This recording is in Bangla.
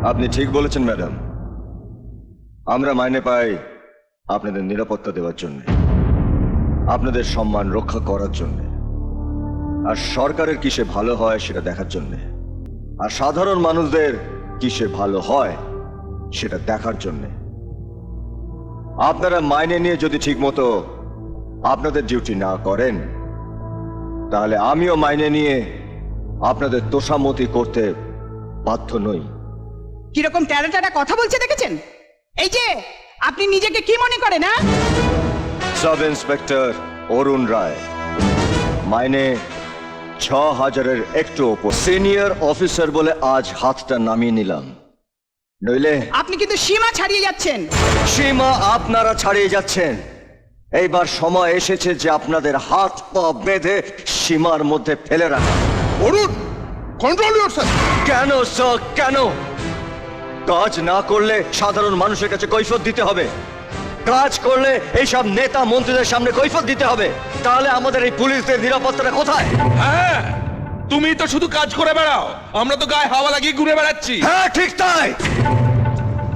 আপনি ঠিক বলেছেন ম্যাডাম, আমরা মাইনে পাই আপনাদের নিরাপত্তা দেওয়ার জন্য, আপনাদের সম্মান রক্ষা করার জন্য, আর সরকারের কিসে ভালো হয় সেটা দেখার জন্য, আর সাধারণ মানুষদের কিসে ভালো হয় সেটা দেখার জন্য। আপনারা মাইনে নিয়ে যদি ঠিকমতো আপনাদের ডিউটি না করেন, তাহলে আমিও মাইনে নিয়ে আপনাদের তোষামতি করতে বাধ্য নই। কিরকম ট্যারা ট্যারা কথা বলছে দেখেছেন? এই যে আপনি নিজেকে কি মনে করেন? হ্যাঁ, সাব ইন্সপেক্টর অরুণ রায়, মাইনে ৬,০০০-এর একটু ওপর, সিনিয়র অফিসার বলে আজ হাতটা নামিয়ে নিলাম, নইলে আপনি কিন্তু সীমা ছাড়িয়ে যাচ্ছেন। সীমা আপনারা ছাড়িয়ে যাচ্ছেন। এইবার সময় এসেছে যে আপনাদের হাত পা বেঁধে সীমার মধ্যে ফেলে রাখা। অরুণ, কন্ট্রোল ইয়োরসেলফ। কেন স্যার, কেন? কাজ না করলে সাধারণ মানুষের কাছে কৈফিয়ত দিতে হবে, কাজ করলে এইসব নেতা মন্ত্রীদের সামনে কৈফিয়ত দিতে হবে। তাহলে আমাদের এই পুলিশদের নিরাপত্তাটা কোথায়? হ্যাঁ, তুমি তো শুধু কাজ করে বেড়াও, আমরা তো গায়ে হাওয়া লাগিয়ে ঘুরে বেড়াচ্ছি। হ্যাঁ ঠিক তাই।